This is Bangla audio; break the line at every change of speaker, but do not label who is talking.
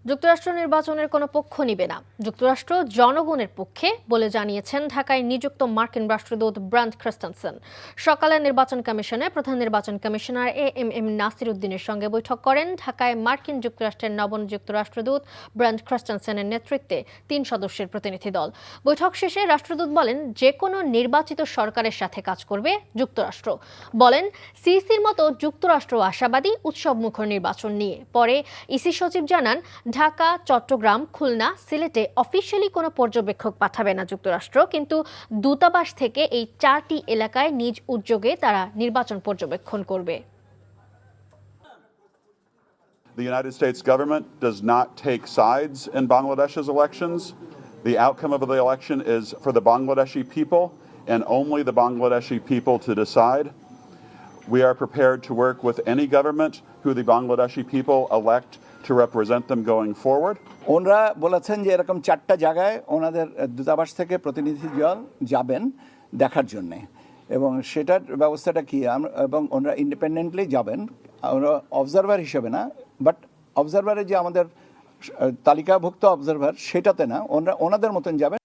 যুক্তরাষ্ট্র নির্বাচনের কোনো পক্ষ নিবে না, যুক্তরাষ্ট্র জনগণের পক্ষে বলে জানিয়েছেন ঢাকায় নিযুক্ত মার্কিন রাষ্ট্রদূত ব্রান্ট ক্রিস্টেনসেন। সকালে নির্বাচন কমিশনে প্রধান নির্বাচন কমিশনার এএমএম নাসির উদ্দিনের সঙ্গে বৈঠক করেন ঢাকায় মার্কিন যুক্তরাষ্ট্রের নবনিযুক্ত রাষ্ট্রদূত ব্রান্ট ক্রিস্টেনসেনের নেতৃত্বে ৩ সদস্যের প্রতিনিধি দল। বৈঠক শেষে রাষ্ট্রদূত বলেন, যে কোনো নির্বাচিত সরকারের সাথে কাজ করবে যুক্তরাষ্ট্র। বলেন, সিসির মতো যুক্তরাষ্ট্র আশাবাদী উৎসবমুখর নির্বাচন নিয়ে। পরে ইসি সচিব জানান, ঢাকা, চট্টগ্রাম, খুলনা, সিলেটে অফিসিয়ালি কোনো পর্যবেক্ষক পাঠাবে না যুক্তরাষ্ট্র, কিন্তু দূতাবাস থেকে এই 4টি এলাকায় নিজ উদ্যোগে তারা নির্বাচন পর্যবেক্ষণ করবে।
The United States government does not take sides in Bangladesh's elections. The outcome of the election is for the Bangladeshi people and only the Bangladeshi people to decide. We are prepared to work with any government who the Bangladeshi people elect to represent them going forward.
ওনারা বলেছেন যে এরকম 4টা জায়গায় ওনাদের দূতাবাস থেকে প্রতিনিধি দল যাবেন দেখার জন্য, এবং সেটার ব্যবস্থাটা কি, এবং ওনারা ইন্ডিপেন্ডেন্টলি যাবেন, ওরা অবজারভার হিসেবে না, বাট অবজারভারে যে আমাদের তালিকাভুক্ত অবজারভার সেটাতে না, ওনারা ওনাদের মতন যাবেন।